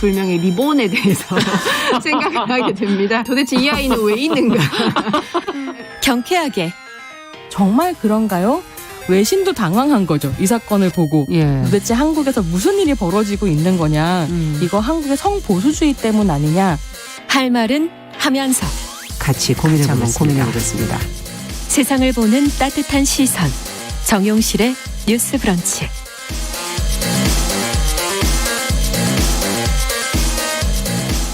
불명의 리본에 대해서 생각을 하게 됩니다. 도대체 이 아이는 왜 있는가? 경쾌하게. 정말 그런가요? 외신도 당황한 거죠. 이 사건을 보고. 예. 도대체 한국에서 무슨 일이 벌어지고 있는 거냐. 이거 한국의 성보수주의 때문 아니냐. 할 말은 하면서 같이 고민해보는 고민해보겠습니다. 세상을 보는 따뜻한 시선. 정용실의 뉴스 브런치.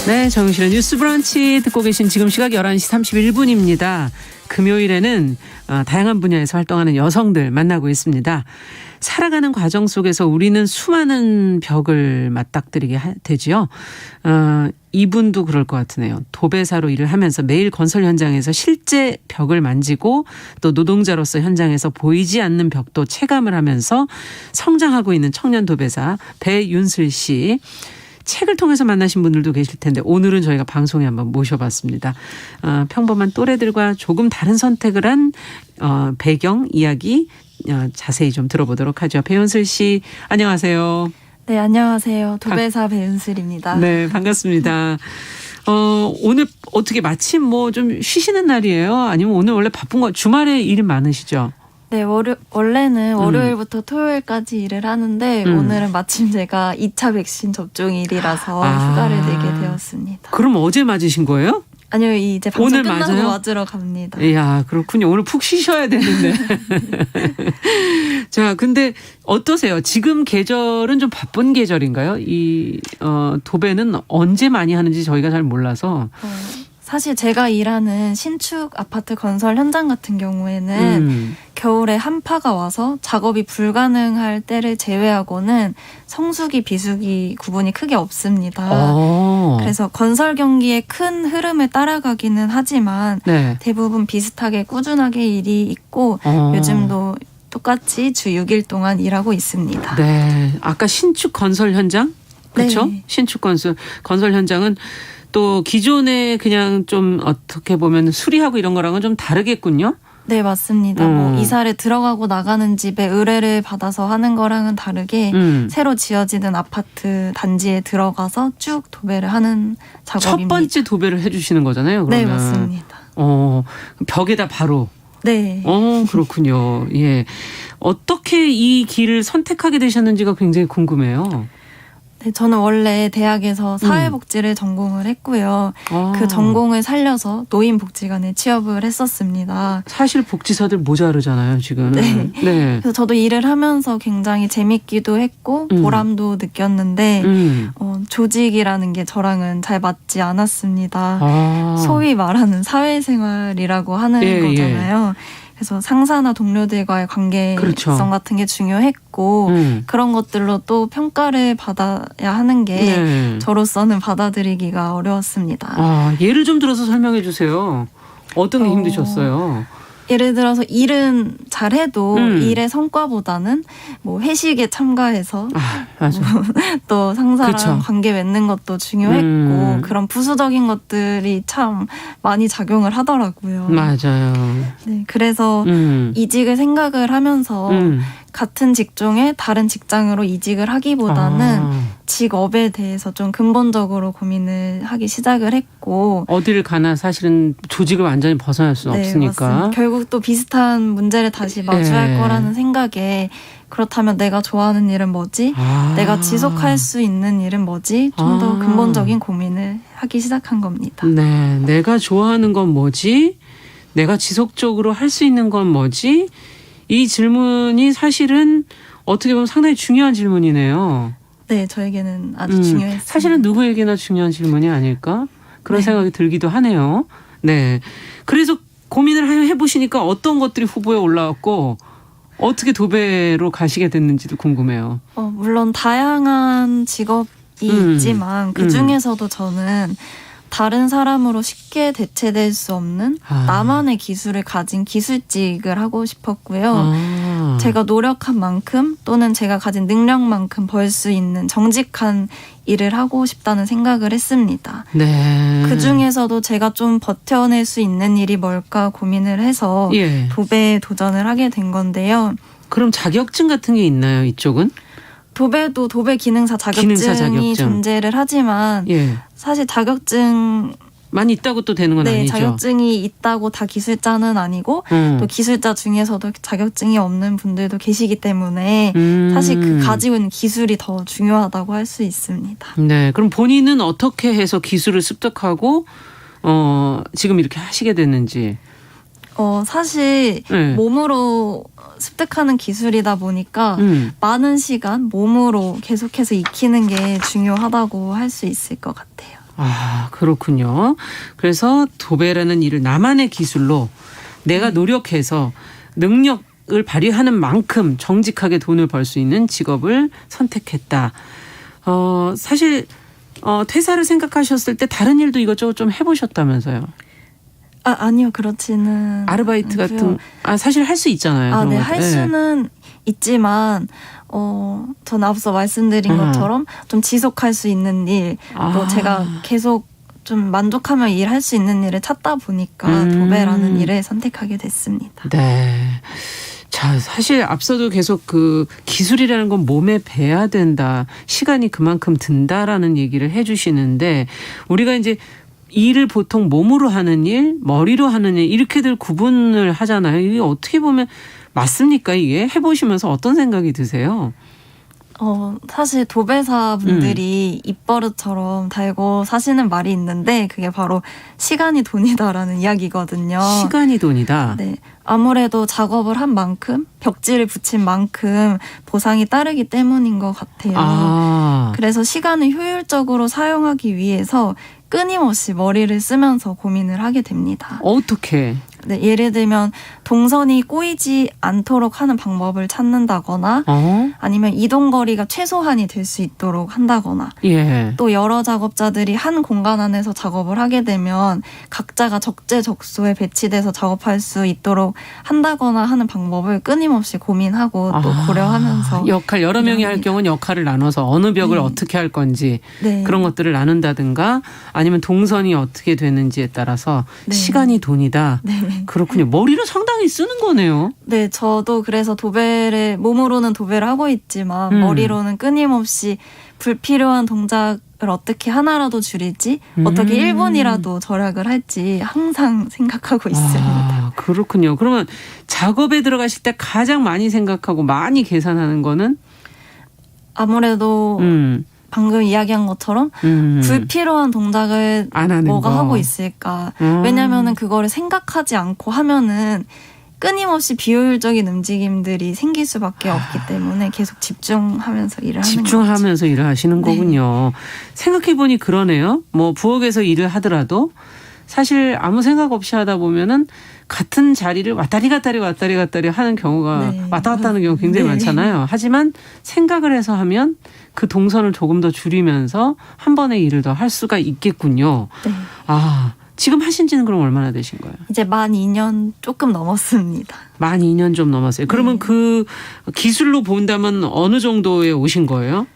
네, 정용실의 뉴스 브런치 듣고 계신 지금 시각 11시 31분입니다. 금요일에는 다양한 분야에서 활동하는 여성들 만나고 있습니다. 살아가는 과정 속에서 우리는 수많은 벽을 맞닥뜨리게 되지요. 이분도 그럴 것 같으네요. 도배사로 일을 하면서 매일 건설 현장에서 실제 벽을 만지고 또 노동자로서 현장에서 보이지 않는 벽도 체감을 하면서 성장하고 있는 청년 도배사 배윤슬 씨. 책을 통해서 만나신 분들도 계실 텐데 오늘은 저희가 방송에 한번 모셔봤습니다. 평범한 또래들과 조금 다른 선택을 한 배경 이야기 자세히 좀 들어보도록 하죠. 배윤슬 씨 안녕하세요. 네, 안녕하세요. 도배사 배윤슬입니다. 네, 반갑습니다. 오늘 어떻게 마침 뭐 좀 쉬시는 날이에요? 아니면 오늘 원래 바쁜 거 주말에 일이 많으시죠? 네, 원래는 월요일부터 토요일까지 일을 하는데 오늘은 마침 제가 2차 백신 접종일이라서 휴가를 내게 되었습니다. 그럼 어제 맞으신 거예요? 아니요, 이제 방송 오늘 끝나고 맞아요? 맞으러 갑니다. 이야, 그렇군요. 오늘 푹 쉬셔야 되는데. 자, 근데 어떠세요? 지금 계절은 좀 바쁜 계절인가요? 이 도배는 언제 많이 하는지 저희가 잘 몰라서. 사실 제가 일하는 신축 아파트 건설 현장 같은 경우에는 겨울에 한파가 와서 작업이 불가능할 때를 제외하고는 성수기, 비수기 구분이 크게 없습니다. 그래서 건설 경기의 큰 흐름을 따라가기는 하지만 네. 대부분 비슷하게 꾸준하게 일이 있고 요즘도 똑같이 주 6일 동안 일하고 있습니다. 네. 아까 신축 건설 현장? 그렇죠? 네. 신축 건설 현장은 또 기존에 그냥 좀 어떻게 보면 수리하고 이런 거랑은 좀 다르겠군요. 네, 맞습니다. 뭐 이사를 들어가고 나가는 집에 의뢰를 받아서 하는 거랑은 다르게 새로 지어지는 아파트 단지에 들어가서 쭉 도배를 하는 작업입니다. 첫 번째 도배를 해주시는 거잖아요. 그러면. 네, 맞습니다. 벽에다 바로. 네. 그렇군요. 예. 어떻게 이 길을 선택하게 되셨는지가 굉장히 궁금해요. 네, 저는 원래 대학에서 사회복지를 전공을 했고요. 그 전공을 살려서 노인복지관에 취업을 했었습니다. 사실 복지사들 모자르잖아요, 지금. 네. 네. 그래서 저도 일을 하면서 굉장히 재밌기도 했고 보람도 느꼈는데 조직이라는 게 저랑은 잘 맞지 않았습니다. 소위 말하는 사회생활이라고 하는 거잖아요. 그래서 상사나 동료들과의 관계성 그렇죠. 같은 게 중요했고 그런 것들로 또 평가를 받아야 하는 게 저로서는 받아들이기가 어려웠습니다. 예를 좀 들어서 설명해 주세요. 어떤 게 힘드셨어요? 예를 들어서 일은 잘해도 일의 성과보다는 뭐 회식에 참가해서 맞아. 또 상사랑 그쵸. 관계 맺는 것도 중요했고 그런 부수적인 것들이 참 많이 작용을 하더라고요. 맞아요. 네, 그래서 이직을 생각을 하면서 같은 직종에 다른 직장으로 이직을 하기보다는 직업에 대해서 좀 근본적으로 고민을 하기 시작을 했고 어디를 가나 사실은 조직을 완전히 벗어날 수는 없으니까. 맞습니다. 결국 또 비슷한 문제를 다시 마주할 거라는 생각에 그렇다면 내가 좋아하는 일은 뭐지? 내가 지속할 수 있는 일은 뭐지? 좀 더 근본적인 고민을 하기 시작한 겁니다. 네, 내가 좋아하는 건 뭐지? 내가 지속적으로 할 수 있는 건 뭐지? 이 질문이 사실은 어떻게 보면 상당히 중요한 질문이네요. 네, 저에게는 아주 중요했어요. 사실은 누구에게나 중요한 질문이 아닐까? 그런 생각이 들기도 하네요. 네. 그래서 고민을 해보시니까 어떤 것들이 후보에 올라왔고 어떻게 도배로 가시게 됐는지도 궁금해요. 물론 다양한 직업이 있지만 그중에서도 저는 다른 사람으로 쉽게 대체될 수 없는 나만의 기술을 가진 기술직을 하고 싶었고요. 제가 노력한 만큼 또는 제가 가진 능력만큼 벌 수 있는 정직한 일을 하고 싶다는 생각을 했습니다. 네. 그중에서도 제가 좀 버텨낼 수 있는 일이 뭘까 고민을 해서 도배에 도전을 하게 된 건데요. 그럼 자격증 같은 게 있나요, 이쪽은? 도배도 도배 기능사 자격증이 자격증. 존재를 하지만 예. 사실 자격증 많이 있다고 또 되는 건 네, 아니죠. 자격증이 있다고 다 기술자는 아니고 또 기술자 중에서도 자격증이 없는 분들도 계시기 때문에 사실 그 가지고 있는 기술이 더 중요하다고 할 수 있습니다. 네, 그럼 본인은 어떻게 해서 기술을 습득하고 지금 이렇게 하시게 됐는지. 사실 네. 몸으로 습득하는 기술이다 보니까 많은 시간 몸으로 계속해서 익히는 게 중요하다고 할 수 있을 것 같아요. 아, 그렇군요. 그래서 도배라는 일을 나만의 기술로 내가 노력해서 능력을 발휘하는 만큼 정직하게 돈을 벌 수 있는 직업을 선택했다. 사실 퇴사를 생각하셨을 때 다른 일도 이것저것 좀 해보셨다면서요. 아니요, 그렇지는 아르바이트 않고요. 같은 사실 할 수 있잖아요. 그런 네, 것들. 할 수는 있지만 전 앞서 말씀드린 것처럼 좀 지속할 수 있는 일, 또 제가 계속 좀 만족하며 일할 수 있는 일을 찾다 보니까 도배라는 일을 선택하게 됐습니다. 네. 자, 사실 앞서도 계속 그 기술이라는 건 몸에 배야 된다. 시간이 그만큼 든다라는 얘기를 해 주시는데 우리가 이제 일을 보통 몸으로 하는 일, 머리로 하는 일 이렇게들 구분을 하잖아요. 이게 어떻게 보면 맞습니까? 이게 해보시면서 어떤 생각이 드세요? 사실 도배사 분들이 입버릇처럼 달고 사시는 말이 있는데 그게 바로 시간이 돈이다라는 이야기거든요. 시간이 돈이다. 네. 아무래도 작업을 한 만큼 벽지를 붙인 만큼 보상이 따르기 때문인 것 같아요. 그래서 시간을 효율적으로 사용하기 위해서 끊임없이 머리를 쓰면서 고민을 하게 됩니다. 어떻게? 네, 예를 들면 동선이 꼬이지 않도록 하는 방법을 찾는다거나 아니면 이동 거리가 최소한이 될 수 있도록 한다거나 예. 또 여러 작업자들이 한 공간 안에서 작업을 하게 되면 각자가 적재적소에 배치돼서 작업할 수 있도록 한다거나 하는 방법을 끊임없이 고민하고 또 고려하면서 역할 여러 명이 할 경우는 역할을 나눠서 어느 벽을 네. 어떻게 할 건지 네. 그런 것들을 나눈다든가 아니면 동선이 어떻게 되는지에 따라서 네. 시간이 돈이다. 네. 그렇군요. 머리를 상당히 쓰는 거네요. 네, 저도 그래서 도배를 몸으로는 도배를 하고 있지만 머리로는 끊임없이 불필요한 동작을 어떻게 하나라도 줄일지 어떻게 1분이라도 절약을 할지 항상 생각하고 있습니다. 그렇군요. 그러면 작업에 들어가실 때 가장 많이 생각하고 많이 계산하는 거는 아무래도 방금 이야기한 것처럼 불필요한 동작을 안 하는 뭐가 거. 하고 있을까. 왜냐면은 그거를 생각하지 않고 하면은 끊임없이 비효율적인 움직임들이 생길 수밖에 없기 때문에 계속 집중하면서 일을 하는 거죠. 집중하면서 일을 하시는 거군요. 생각해보니 그러네요. 뭐 부엌에서 일을 하더라도 사실 아무 생각 없이 하다 보면은 같은 자리를 왔다리 갔다리 하는 경우가 네. 왔다 갔다 하는 경우가 굉장히 네. 많잖아요. 하지만 생각을 해서 하면 그 동선을 조금 더 줄이면서 한 번의 일을 더 할 수가 있겠군요. 네. 지금 하신 지는 그럼 얼마나 되신 거예요? 이제 만 2년 조금 넘었습니다. 만 2년 좀 넘었어요. 그러면 그 기술로 본다면 어느 정도에 오신 거예요?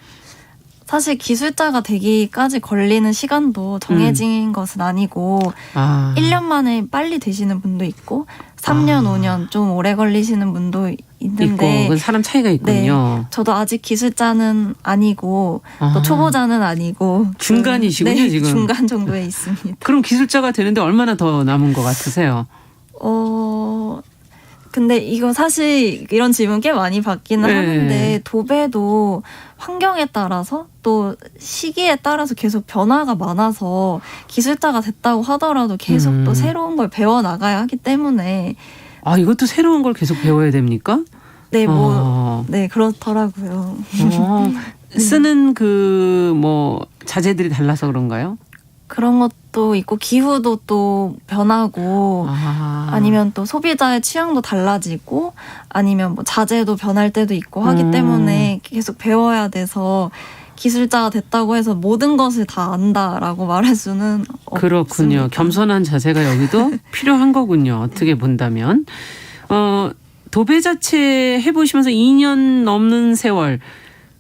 사실 기술자가 되기까지 걸리는 시간도 정해진 것은 아니고 1년 만에 빨리 되시는 분도 있고 3년, 5년 좀 오래 걸리시는 분도 있는데 있고 사람 차이가 있군요. 네, 저도 아직 기술자는 아니고 또 초보자는 아니고 중간이시군요. 네, 지금. 중간 정도에 있습니다. 그럼 기술자가 되는데 얼마나 더 남은 것 같으세요? 근데 이거 사실 이런 질문 꽤 많이 받기는 네. 하는데 도배도 환경에 따라서 또 시기에 따라서 계속 변화가 많아서 기술자가 됐다고 하더라도 계속 또 새로운 걸 배워나가야 하기 때문에 이것도 새로운 걸 계속 배워야 됩니까? 네, 네, 그렇더라고요. 쓰는 자재들이 달라서 그런가요? 그런 것도 있고 기후도 또 변하고 아니면 또 소비자의 취향도 달라지고 아니면 뭐 자재도 변할 때도 있고 하기 때문에 계속 배워야 돼서 기술자가 됐다고 해서 모든 것을 다 안다라고 말할 수는 그렇군요. 없습니다. 겸손한 자세가 여기도 필요한 거군요. 어떻게 본다면. 도배 자체 해보시면서 2년 넘는 세월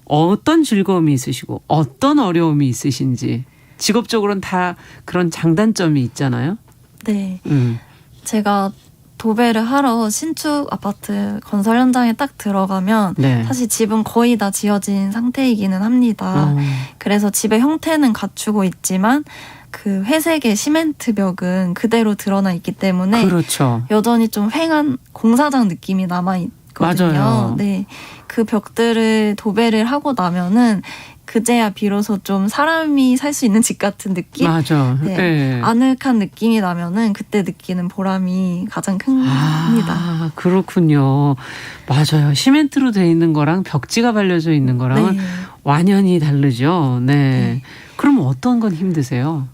어떤 즐거움이 있으시고 어떤 어려움이 있으신지 직업적으로는 다 그런 장단점이 있잖아요. 네. 제가 도배를 하러 신축 아파트 건설 현장에 딱 들어가면 네. 사실 집은 거의 다 지어진 상태이기는 합니다. 그래서 집의 형태는 갖추고 있지만 그 회색의 시멘트 벽은 그대로 드러나 있기 때문에 그렇죠. 여전히 좀 휑한 공사장 느낌이 남아 있거든요. 맞아요. 네, 그 벽들을 도배를 하고 나면은 그제야 비로소 좀 사람이 살 수 있는 집 같은 느낌? 맞아. 네. 네. 아늑한 느낌이 나면은 그때 느끼는 보람이 가장 큽니다. 아, 그렇군요. 맞아요. 시멘트로 돼 있는 거랑 벽지가 발려져 있는 거랑은 네. 완연히 다르죠. 네. 네. 그럼 어떤 건 힘드세요?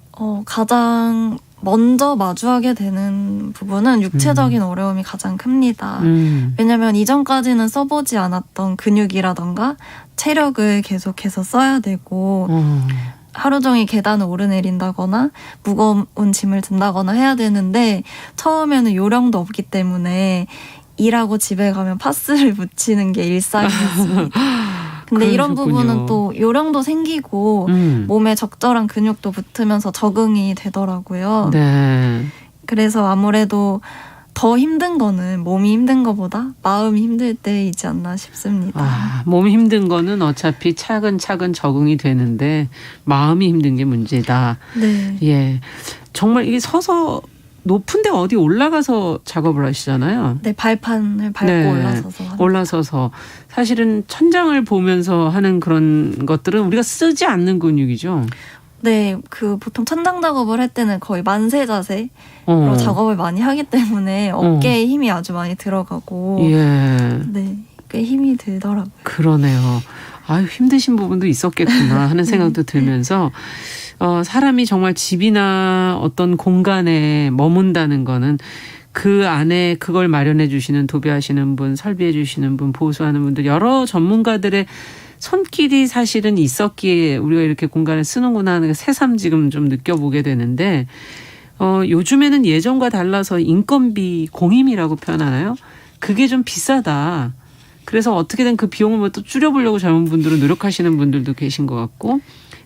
가장 먼저 마주하게 되는 부분은 육체적인 어려움이 가장 큽니다. 왜냐면 이전까지는 써보지 않았던 근육이라던가 체력을 계속해서 써야 되고 하루 종일 계단을 오르내린다거나 무거운 짐을 든다거나 해야 되는데 처음에는 요령도 없기 때문에 일하고 집에 가면 파스를 붙이는 게 일상이었습니다. 근데 이런 그러셨군요. 부분은 또 요령도 생기고 몸에 적절한 근육도 붙으면서 적응이 되더라고요. 네. 그래서 아무래도 더 힘든 거는 몸이 힘든 것보다 마음이 힘들 때이지 않나 싶습니다. 아, 몸이 힘든 거는 어차피 차근차근 적응이 되는데 마음이 힘든 게 문제다. 네. 예. 정말 이게 서서 높은 데 어디 올라가서 작업을 하시잖아요. 네, 발판을 밟고 네. 올라서서 하는. 올라서서 사실은 천장을 보면서 하는 그런 것들은 우리가 쓰지 않는 근육이죠. 네, 그 보통 천장 작업을 할 때는 거의 만세 자세로 작업을 많이 하기 때문에 어깨에 힘이 아주 많이 들어가고 예. 네, 꽤 힘이 들더라고요. 그러네요. 아유, 힘드신 부분도 있었겠구나 하는 생각도 들면서 사람이 정말 집이나 어떤 공간에 머문다는 거는 그 안에 그걸 마련해 주시는 도배하시는 분, 설비해 주시는 분, 보수하는 분들 여러 전문가들의 손길이 사실은 있었기에 우리가 이렇게 공간을 쓰는구나 하는 게 새삼 지금 좀 느껴보게 되는데 요즘에는 예전과 달라서 인건비 공임이라고 표현하나요? 그게 좀 비싸다. 그래서 어떻게든 그 비용을 뭐 또 줄여보려고 젊은 분들은 노력하시는 분들도 계신 것 같고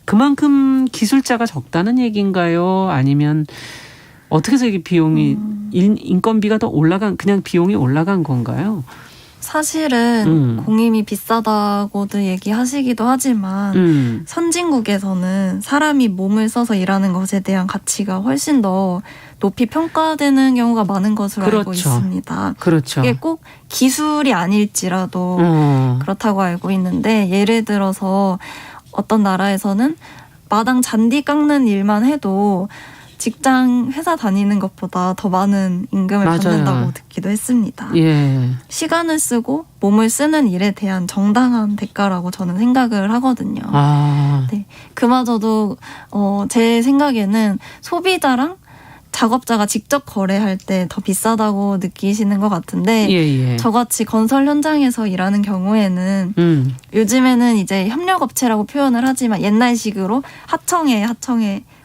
그만큼 기술자가 적다는 얘기인가요? 아니면 어떻게 해서 이게 비용이 인건비가 더 올라간 그냥 비용이 올라간 건가요? 사실은 공임이 비싸다고도 얘기하시기도 하지만 선진국에서는 사람이 몸을 써서 일하는 것에 대한 가치가 훨씬 더 높이 평가되는 경우가 많은 것으로 알고 그렇죠. 있습니다. 그렇죠. 이게 꼭 기술이 아닐지라도 그렇다고 알고 있는데 예를 들어서 어떤 나라에서는 마당 잔디 깎는 일만 해도 직장 회사 다니는 것보다 더 많은 임금을 맞아요. 받는다고 듣기도 했습니다. 예. 시간을 쓰고 몸을 쓰는 일에 대한 정당한 대가라고 저는 생각을 하거든요. 아. 네, 그마저도 제 생각에는 소비자랑 작업자가 직접 거래할 때 더 비싸다고 느끼시는 것 같은데 예. 저같이 건설 현장에서 일하는 경우에는 요즘에는 이제 협력업체라고 표현을 하지만 옛날식으로 하청에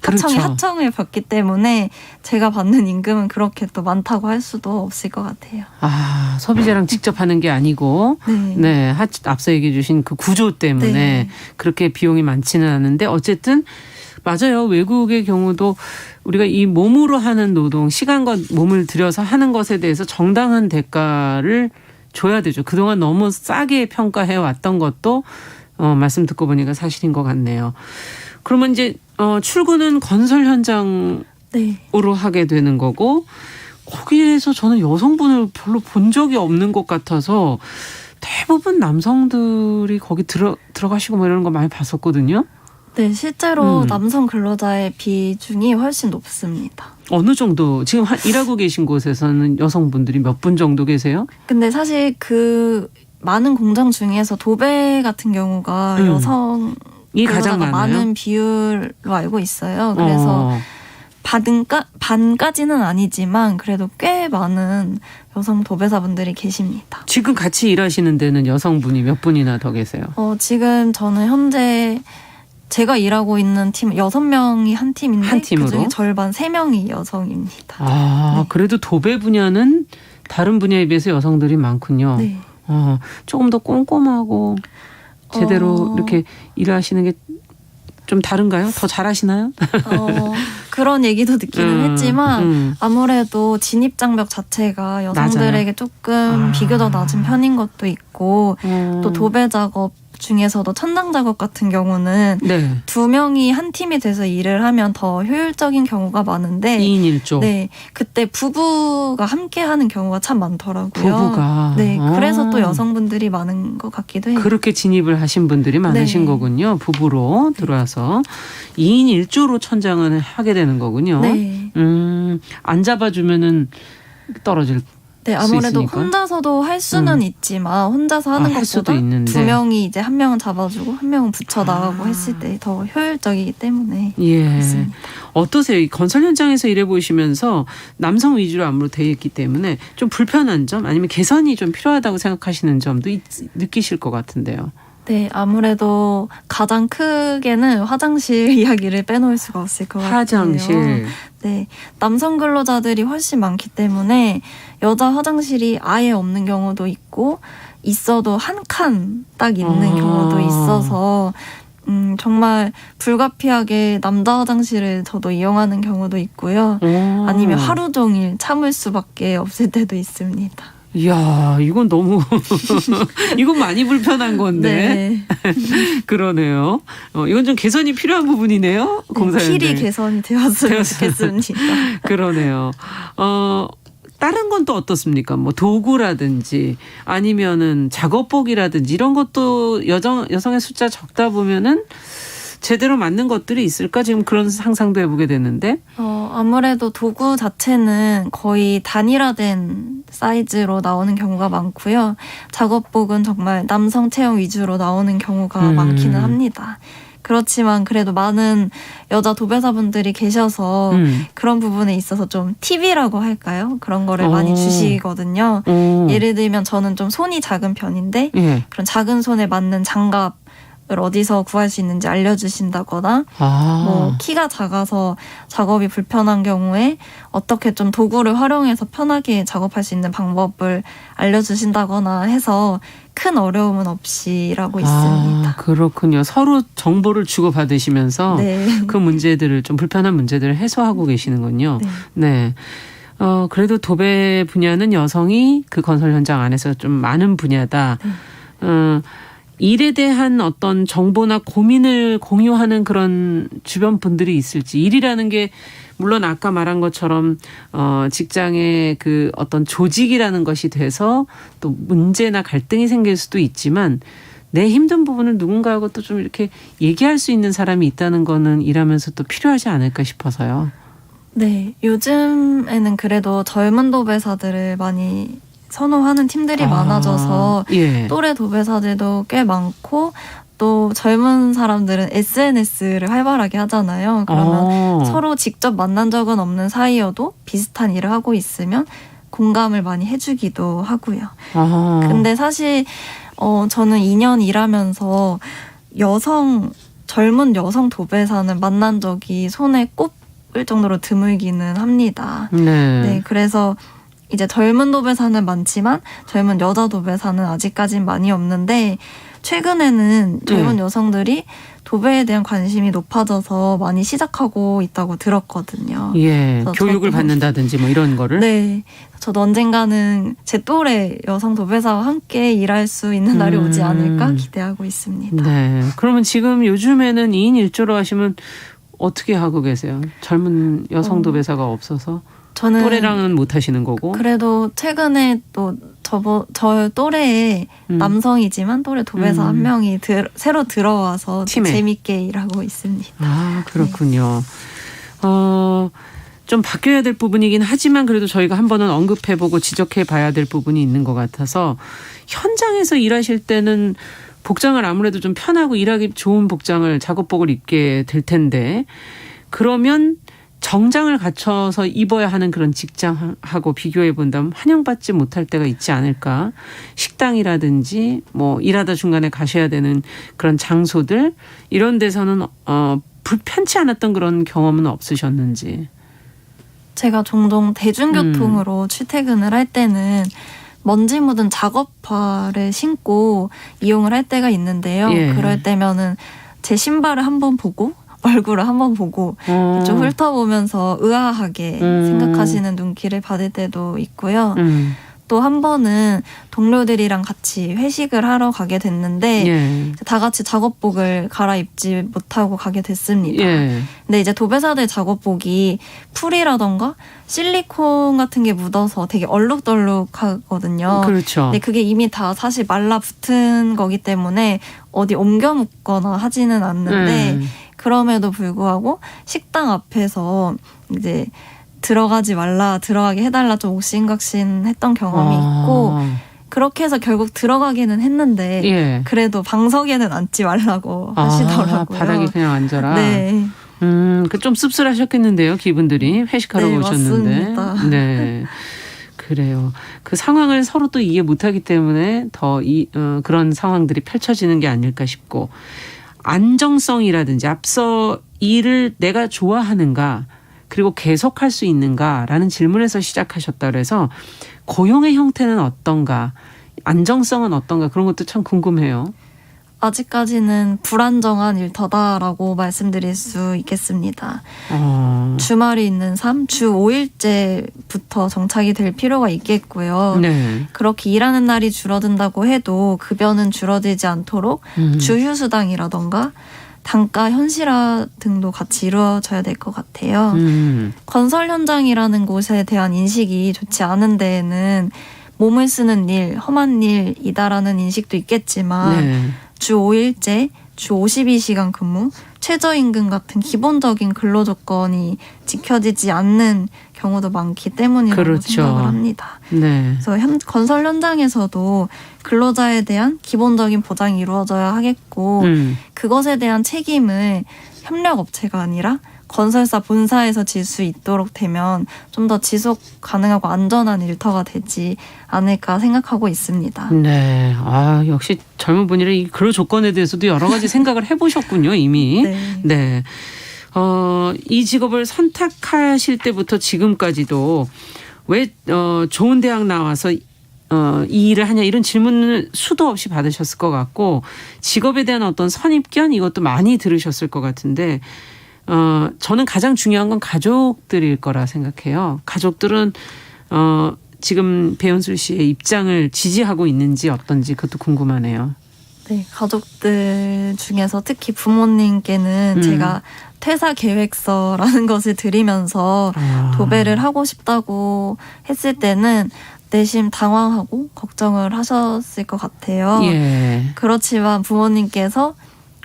그렇죠. 하청을 받기 때문에 제가 받는 임금은 그렇게 또 많다고 할 수도 없을 것 같아요. 아, 소비자랑 직접 하는 게 아니고 네, 앞서 얘기해 주신 그 구조 때문에 네. 그렇게 비용이 많지는 않은데 어쨌든 맞아요. 외국의 경우도 우리가 이 몸으로 하는 노동, 시간과 몸을 들여서 하는 것에 대해서 정당한 대가를 줘야 되죠. 그동안 너무 싸게 평가해 왔던 것도 말씀 듣고 보니까 사실인 것 같네요. 그러면 이제 출근은 건설 현장으로 네. 하게 되는 거고 거기에서 저는 여성분을 별로 본 적이 없는 것 같아서 대부분 남성들이 거기 들어가시고 뭐 이런 거 많이 봤었거든요. 네, 실제로 남성 근로자의 비중이 훨씬 높습니다. 어느 정도 지금 일하고 계신 곳에서는 여성분들이 몇 분 정도 계세요? 근데 사실 그 많은 공장 중에서 도배 같은 경우가 여성 이 가장 근로자가 많아요? 많은 비율로 알고 있어요. 그래서 반까지는 아니지만 그래도 꽤 많은 여성 도배사분들이 계십니다. 지금 같이 일하시는 데는 여성분이 몇 분이나 더 계세요? 지금 저는 현재 제가 일하고 있는 팀 6명이 한 팀인데 한 팀으로? 그중에 절반 3명이 여성입니다. 아, 네. 그래도 도배 분야는 다른 분야에 비해서 여성들이 많군요. 네. 조금 더 꼼꼼하고 제대로 이렇게 일하시는 게 좀 다른가요? 더 잘하시나요? 그런 얘기도 듣기는 했지만 아무래도 진입장벽 자체가 여성들에게 조금 비교적 낮은 편인 것도 있고 또 도배 작업 중에서도 천장 작업 같은 경우는 네. 2명이 한 팀이 돼서 일을 하면 더 효율적인 경우가 많은데 2인 1조. 네, 그때 부부가 함께 하는 경우가 참 많더라고요. 부부가. 네, 그래서 또 여성분들이 많은 것 같기도 해요. 그렇게 진입을 하신 분들이 많으신 네. 거군요. 부부로 들어와서 2인 1조로 천장을 하게 되는 거군요. 네. 안 잡아주면은 떨어질 네, 수 아무래도 있으니까. 혼자서도 할 수는 있지만 혼자서 하는 할 수도 것보다 있는데. 2명이 이제 한 명은 잡아주고 한 명은 붙여 나가고 했을 때 더 효율적이기 때문에 예. 그렇습니다. 어떠세요? 이 건설 현장에서 일해 보시면서 남성 위주로 아무래도 되어 있기 때문에 좀 불편한 점 아니면 개선이 좀 필요하다고 생각하시는 점도 느끼실 것 같은데요. 네, 아무래도 가장 크게는 화장실 이야기를 빼놓을 수가 없을 것 같아요. 화장실. 네, 남성 근로자들이 훨씬 많기 때문에 여자 화장실이 아예 없는 경우도 있고 있어도 한 칸 딱 있는 경우도 있어서 정말 불가피하게 남자 화장실을 저도 이용하는 경우도 있고요. 아니면 하루 종일 참을 수밖에 없을 때도 있습니다. 이야, 이건 너무 이건 많이 불편한 건데. 네. 그러네요. 이건 좀 개선이 필요한 부분이네요. 공사 현장. 필히 개선이 되었으면 좋겠습니다. 그러네요. 다른 건 또 어떻습니까? 뭐 도구라든지 아니면은 작업복이라든지 이런 것도 여성의 숫자 적다 보면은 제대로 맞는 것들이 있을까? 지금 그런 상상도 해보게 되는데. 아무래도 도구 자체는 거의 단일화된 사이즈로 나오는 경우가 많고요. 작업복은 정말 남성 체형 위주로 나오는 경우가 많기는 합니다. 그렇지만 그래도 많은 여자 도배사분들이 계셔서 그런 부분에 있어서 좀 팁이라고 할까요? 그런 거를 많이 주시거든요. 예를 들면 저는 좀 손이 작은 편인데 예. 그런 작은 손에 맞는 장갑 을 어디서 구할 수 있는지 알려주신다거나 뭐 키가 작아서 작업이 불편한 경우에 어떻게 좀 도구를 활용해서 편하게 작업할 수 있는 방법을 알려주신다거나 해서 큰 어려움은 없이 일하고 있습니다. 그렇군요. 서로 정보를 주고받으시면서 네. 그 문제들을 좀 불편한 문제들을 해소하고 계시는군요. 네. 그래도 도배 분야는 여성이 그 건설 현장 안에서 좀 많은 분야다. 일에 대한 어떤 정보나 고민을 공유하는 그런 주변 분들이 있을지. 일이라는 게 물론 아까 말한 것처럼 직장의 그 어떤 조직이라는 것이 돼서 또 문제나 갈등이 생길 수도 있지만 내 힘든 부분을 누군가하고 또 좀 이렇게 얘기할 수 있는 사람이 있다는 거는 일하면서 또 필요하지 않을까 싶어서요. 네, 요즘에는 그래도 젊은 도배사들을 많이 선호하는 팀들이 많아져서 예. 또래 도배사들도 꽤 많고 또 젊은 사람들은 SNS를 활발하게 하잖아요. 그러면 서로 직접 만난 적은 없는 사이여도 비슷한 일을 하고 있으면 공감을 많이 해주기도 하고요. 근데 사실 저는 2년 일하면서 젊은 여성 도배사는 만난 적이 손에 꼽을 정도로 드물기는 합니다. 네, 그래서 이제 젊은 도배사는 많지만 젊은 여자 도배사는 아직까진 많이 없는데 최근에는 젊은 여성들이 도배에 대한 관심이 높아져서 많이 시작하고 있다고 들었거든요. 예, 교육을 받는다든지 뭐 이런 거를. 네, 저도 언젠가는 제 또래 여성 도배사와 함께 일할 수 있는 날이 오지 않을까 기대하고 있습니다. 네, 그러면 지금 요즘에는 2인 1조로 하시면 어떻게 하고 계세요? 젊은 여성 도배사가 없어서? 저는 또래랑은 못 하시는 거고. 그래도 최근에 또 저 또래의 남성이지만 또래 도배사 한 명이 새로 들어와서 팀에. 재밌게 일하고 있습니다. 아, 그렇군요. 좀 바뀌어야 될 부분이긴 하지만 그래도 저희가 한 번은 언급해보고 지적해봐야 될 부분이 있는 것 같아서 현장에서 일하실 때는 복장을 아무래도 좀 편하고 일하기 좋은 복장을 작업복을 입게 될 텐데 그러면 정장을 갖춰서 입어야 하는 그런 직장하고 비교해 본다면 환영받지 못할 때가 있지 않을까. 식당이라든지 뭐 일하다 중간에 가셔야 되는 그런 장소들 이런 데서는 불편치 않았던 그런 경험은 없으셨는지. 제가 종종 대중교통으로 출퇴근을 할 때는 먼지 묻은 작업화를 신고 이용을 할 때가 있는데요. 예. 그럴 때면은 제 신발을 한번 보고 얼굴을 한번 보고 좀 훑어보면서 의아하게 생각하시는 눈길을 받을 때도 있고요. 또 한 번은 동료들이랑 같이 회식을 하러 가게 됐는데 예. 다 같이 작업복을 갈아입지 못하고 가게 됐습니다. 예. 근데 이제 도배사들 작업복이 풀이라던가 실리콘 같은 게 묻어서 되게 얼룩덜룩하거든요. 그렇죠. 근데 그게 이미 다 사실 말라붙은 거기 때문에 어디 옮겨 묶거나 하지는 않는데 그럼에도 불구하고 식당 앞에서 이제 들어가지 말라, 들어가게 해달라 좀 옥신각신했던 경험이 있고 그렇게 해서 결국 들어가기는 했는데 예. 그래도 방석에는 앉지 말라고 하시더라고요. 바닥에 그냥 앉아라. 네. 그 좀 씁쓸하셨겠는데요, 기분들이 회식하러 네, 오셨는데. 맞습니다. 네. 그래요. 그 상황을 서로 또 이해 못하기 때문에 더 그런 상황들이 펼쳐지는 게 아닐까 싶고 안정성이라든지 앞서 일을 내가 좋아하는가 그리고 계속할 수 있는가라는 질문에서 시작하셨다 그래서 고용의 형태는 어떤가 안정성은 어떤가 그런 것도 참 궁금해요. 아직까지는 불안정한 일터다라고 말씀드릴 수 있겠습니다. 주말이 있는 삶, 주 5일제부터 정착이 될 필요가 있겠고요. 네. 그렇게 일하는 날이 줄어든다고 해도 급여는 줄어들지 않도록 주휴수당이라던가 단가 현실화 등도 같이 이루어져야 될 것 같아요. 건설 현장이라는 곳에 대한 인식이 좋지 않은 데에는 몸을 쓰는 일, 험한 일이다라는 인식도 있겠지만 네. 주 5일제, 주 52시간 근무, 최저임금 같은 기본적인 근로조건이 지켜지지 않는 경우도 많기 때문이라고 그렇죠. 생각을 합니다. 네. 그래서 건설 현장에서도 근로자에 대한 기본적인 보장이 이루어져야 하겠고 그것에 대한 책임을 협력업체가 아니라 건설사 본사에서 질 수 있도록 되면 좀 더 지속 가능하고 안전한 일터가 되지 않을까 생각하고 있습니다. 네. 역시 젊은 분이라 이 근로 조건에 대해서도 여러 가지 생각을 해보셨군요, 이미. 네. 네. 이 직업을 선택하실 때부터 지금까지도 왜 좋은 대학 나와서 이 일을 하냐 이런 질문을 수도 없이 받으셨을 것 같고 직업에 대한 어떤 선입견 이것도 많이 들으셨을 것 같은데 저는 가장 중요한 건 가족들일 거라 생각해요. 가족들은 지금 배현술 씨의 입장을 지지하고 있는지 어떤지 그것도 궁금하네요. 네, 가족들 중에서 특히 부모님께는 제가 퇴사 계획서라는 것을 드리면서 도배를 하고 싶다고 했을 때는 내심 당황하고 걱정을 하셨을 것 같아요. 예. 그렇지만 부모님께서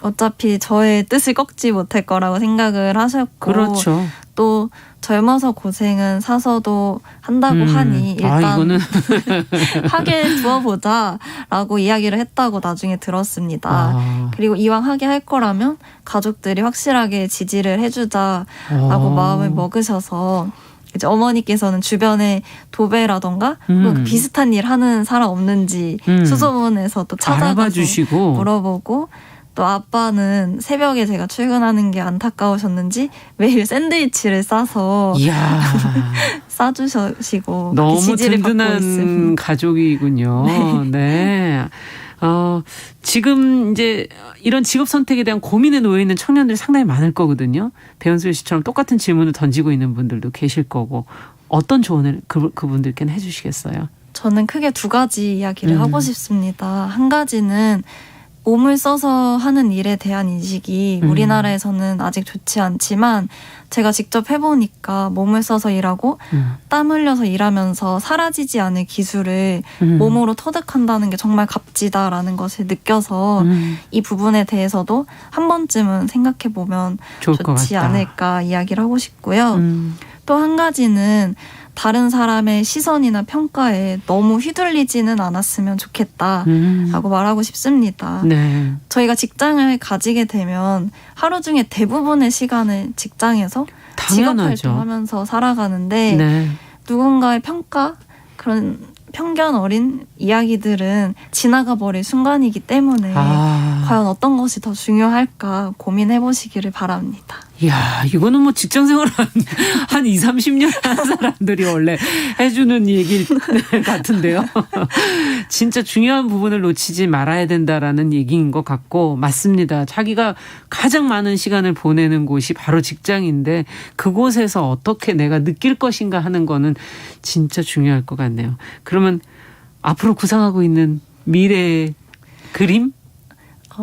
어차피 저의 뜻을 꺾지 못할 거라고 생각을 하셨고 그렇죠. 또 젊어서 고생은 사서도 한다고 하니 일단 이거는 하게 두어보자라고 이야기를 했다고 나중에 들었습니다. 그리고 이왕 하게 할 거라면 가족들이 확실하게 지지를 해주자라고 마음을 먹으셔서 이제 어머니께서는 주변에 도배라던가 비슷한 일 하는 사람 없는지 수소문에서 또 찾아가서 주시고 물어보고 또 아빠는 새벽에 제가 출근하는 게 안타까우셨는지 매일 샌드위치를 싸서 이야. 싸주시고 너무 지지를 받고 든든한 있습니다. 가족이군요. 네. 지금 이제 이런 직업 선택에 대한 고민에 놓여 있는 청년들이 상당히 많을 거거든요. 배현술 씨처럼 똑같은 질문을 던지고 있는 분들도 계실 거고 어떤 조언을 그분들께는 해주시겠어요? 저는 크게 두 가지 이야기를 하고 싶습니다. 한 가지는 몸을 써서 하는 일에 대한 인식이 우리나라에서는 아직 좋지 않지만 제가 직접 해보니까 몸을 써서 일하고 땀 흘려서 일하면서 사라지지 않을 기술을 몸으로 터득한다는 게 정말 값지다라는 것을 느껴서 이 부분에 대해서도 한 번쯤은 생각해보면 좋지 않을까 이야기를 하고 싶고요. 또 한 가지는 다른 사람의 시선이나 평가에 너무 휘둘리지는 않았으면 좋겠다라고 말하고 싶습니다. 네. 저희가 직장을 가지게 되면 하루 중에 대부분의 시간을 직장에서 직업활동하면서 살아가는데 네. 누군가의 평가, 그런 편견 어린 이야기들은 지나가 버릴 순간이기 때문에 과연 어떤 것이 더 중요할까 고민해 보시기를 바랍니다. 이야, 이거는 뭐 직장 생활 한 20, 30년 한 사람들이 원래 해주는 얘기 같은데요. 진짜 중요한 부분을 놓치지 말아야 된다라는 얘기인 것 같고, 맞습니다. 자기가 가장 많은 시간을 보내는 곳이 바로 직장인데 그곳에서 어떻게 내가 느낄 것인가 하는 거는 진짜 중요할 것 같네요. 그러면 앞으로 구상하고 있는 미래의 그림?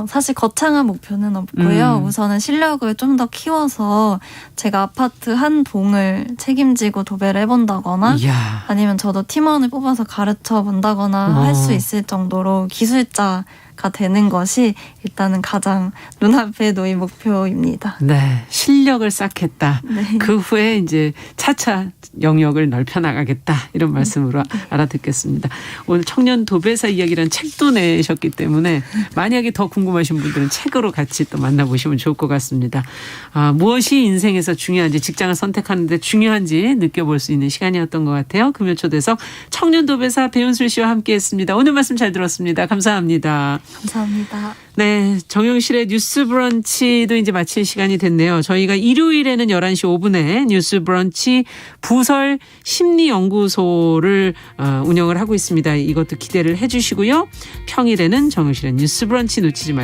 사실 거창한 목표는 없고요. 우선은 실력을 좀 더 키워서 제가 아파트 한 동을 책임지고 도배를 해본다거나 이야. 아니면 저도 팀원을 뽑아서 가르쳐 본다거나 할 수 있을 정도로 기술자가 되는 것이 일단은 가장 눈앞에 놓인 목표입니다. 네, 실력을 쌓겠다. 네. 그 후에 이제 차차 영역을 넓혀 나가겠다. 이런 말씀으로 알아듣겠습니다. 오늘 청년 도배사 이야기란 책도 내셨기 때문에 만약에 더 궁금하신 분들은 책으로 같이 또 만나보시면 좋을 것 같습니다. 무엇이 인생에서 중요한지, 직장을 선택하는데 중요한지 느껴볼 수 있는 시간이었던 것 같아요. 금요초대석 청년 도배사 배은술 씨와 함께했습니다. 오늘 말씀 잘 들었습니다. 감사합니다. 감사합니다. 네, 정용실의 뉴스 브런치도 이제 마칠 시간이 됐네요. 저희가 일요일에는 11시 5분에 뉴스 브런치 부설 심리연구소를 운영을 하고 있습니다. 이것도 기대를 해 주시고요. 평일에는 정용실의 뉴스 브런치 놓치지 말고